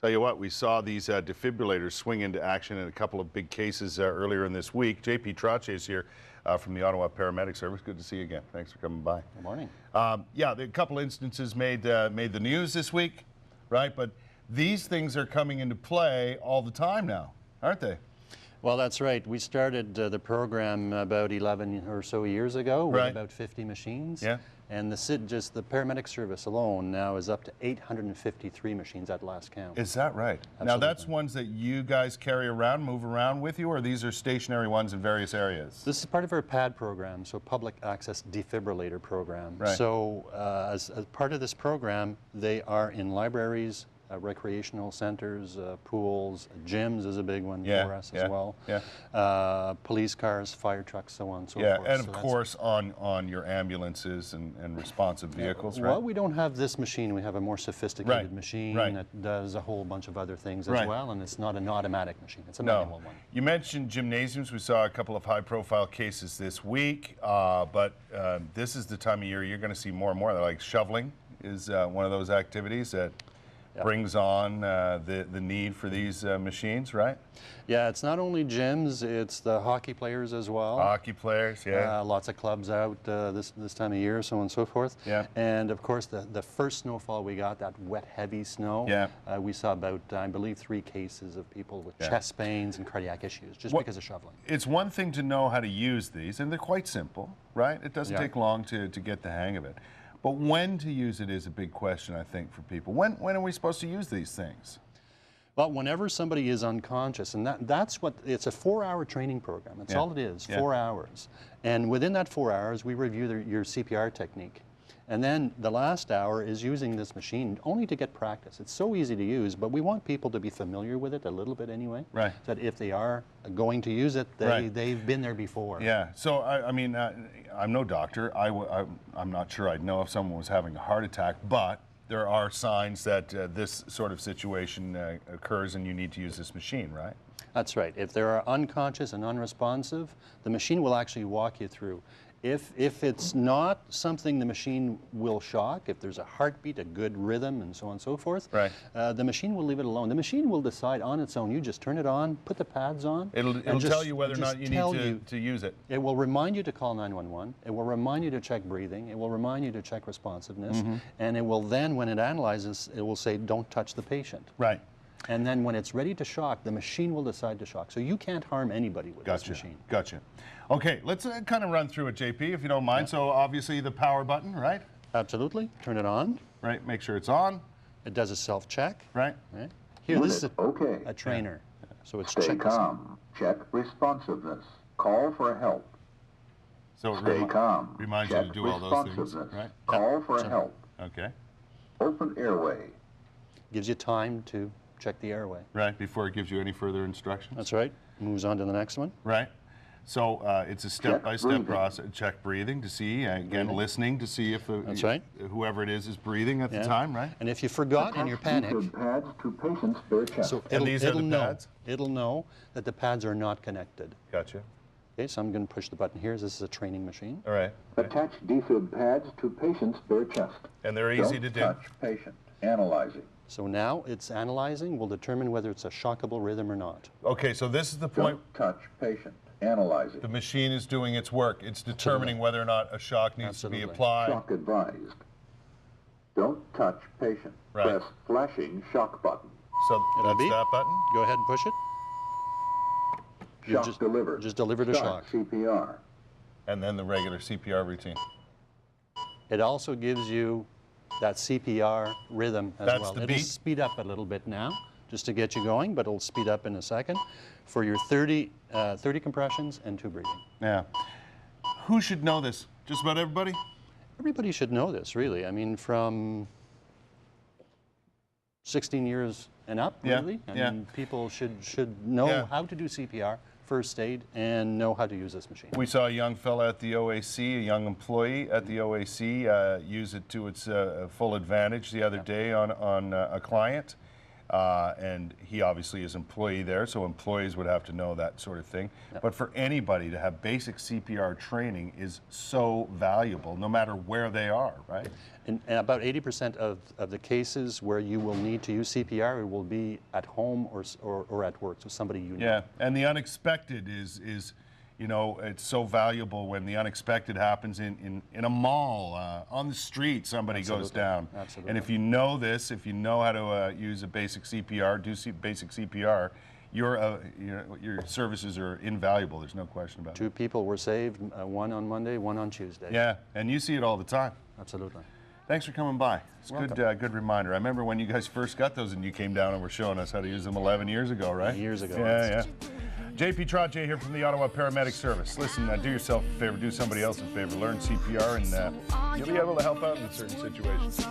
Tell you what, we saw these defibrillators swing into action in a couple of big cases earlier in this week. JP Trottier is here from the Ottawa Paramedic Service. Good to see you again. Thanks for coming by. Good morning. Yeah, a couple instances made the news this week, right? But these things are coming into play all the time now, aren't they? Well, that's right. We started the program about 11 or so years ago with about 50 machines. Yeah. And just the paramedic service alone now is up to 853 machines at last count. Is that right? Absolutely. Now that's ones that you guys carry around, move around with you, or these are stationary ones in various areas? This is part of our PAD program, so Public Access Defibrillator program. Right. So as part of this program, they are in libraries, recreational centers, pools, gyms is a big one for us as well. Yeah. Police cars, fire trucks, so on and so forth. And of course on your ambulances and responsive vehicles, right? Well, we don't have this machine. We have a more sophisticated machine that does a whole bunch of other things as well, and it's not an automatic machine. It's a manual one. You mentioned gymnasiums. We saw a couple of high-profile cases this week, but this is the time of year you're going to see more and more. Like shoveling is one of those activities that brings on the need for these machines, right? Yeah, it's not only gyms, it's the hockey players as well. Hockey players, yeah. Lots of clubs out this time of year, so on and so forth. Yeah. And of course, the first snowfall we got, that wet, heavy snow, we saw about, I believe, 3 cases of people with chest pains and cardiac issues just because of shoveling. It's one thing to know how to use these, and they're quite simple, right? It doesn't take long to get the hang of it. But when to use it is a big question, I think, for people. When are we supposed to use these things? Well, whenever somebody is unconscious, and that's what, it's a 4-hour training program. That's all it is, 4 hours. And within that 4 hours, we review your CPR technique. And then the last hour is using this machine only to get practice. It's so easy to use, but we want people to be familiar with it a little bit anyway. Right. So that if they are going to use it, they've been there before. Yeah. So, I mean, I'm no doctor. I'm not sure I'd know if someone was having a heart attack, but there are signs that this sort of situation occurs and you need to use this machine, right? That's right. If they are unconscious and unresponsive, the machine will actually walk you through. If it's not something the machine will shock, if there's a heartbeat, a good rhythm, and so on and so forth, the machine will leave it alone. The machine will decide on its own. You just turn it on, put the pads on. It'll tell you whether or not you need to use it. It will remind you to call 911. It will remind you to check breathing. It will remind you to check responsiveness. And it will then, when it analyzes, it will say, don't touch the patient. Right. And then when it's ready to shock, the machine will decide to shock. So you can't harm anybody with this machine. Gotcha. Okay, let's kind of run through it, JP, if you don't mind. So obviously the power button, right? Absolutely. Turn it on. Right, make sure it's on. It does a self-check. Right. Here, this is a trainer. So it's Stay calm. Check responsiveness. Call for help. So it Stay calm. reminds you to do all those things, right? Call for help. Okay. Open airway. Gives you time to check the airway. Right, before it gives you any further instructions. That's right. Moves on to the next one. Right. So it's a step-by-step process. Check breathing to see, again, listening to see if whoever it is breathing at the time, right? And if you forgot in your panic, pads to patient's bare chest. so it'll know that the pads are not connected. Gotcha. Okay, so I'm going to push the button here. This is a training machine. All right. Attach defib pads to patient's bare chest. And they're easy to do. Don't touch patient. Analyzing. So now it's analyzing. We'll determine whether it's a shockable rhythm or not. Okay, so this is the point. Don't touch patient. Analyzing. The machine is doing its work. It's determining whether or not a shock needs to be applied. Shock advised. Don't touch patient. Press flashing shock button. So that's that button? Go ahead and push it. Shock delivered. Just delivered a shock. CPR. And then the regular CPR routine. It also gives you that CPR rhythm as well. It'll speed up a little bit now, just to get you going, but it'll speed up in a second for your 30 compressions and 2 breathing. Yeah. Who should know this? Just about everybody? Everybody should know this, really. I mean, from 16 years and up, really. I mean, people should know how to do CPR, first aid, and know how to use this machine. We saw a young fella at the OAC, a young employee at the OAC, use it to its full advantage the other day on a client. And he obviously is employee there, so employees would have to know that sort of thing. Yep. But for anybody to have basic CPR training is so valuable, no matter where they are, right? And about 80% of the cases where you will need to use CPR will be at home or at work, so somebody you know. Yeah, and the unexpected is you know, it's so valuable when the unexpected happens in a mall, on the street, somebody goes down. Absolutely. And if you know this, if you know how to use a basic CPR, basic CPR, your services are invaluable. There's no question about it. 2 people were saved, one on Monday, one on Tuesday. Yeah, and you see it all the time. Absolutely. Thanks for coming by. It's a good reminder. I remember when you guys first got those and you came down and were showing us how to use them 11 years ago, right? Years ago. Yeah. JP Trottier here from the Ottawa Paramedic Service. Listen, do yourself a favor, do somebody else a favor, learn CPR, and you'll be able to help out in certain situations.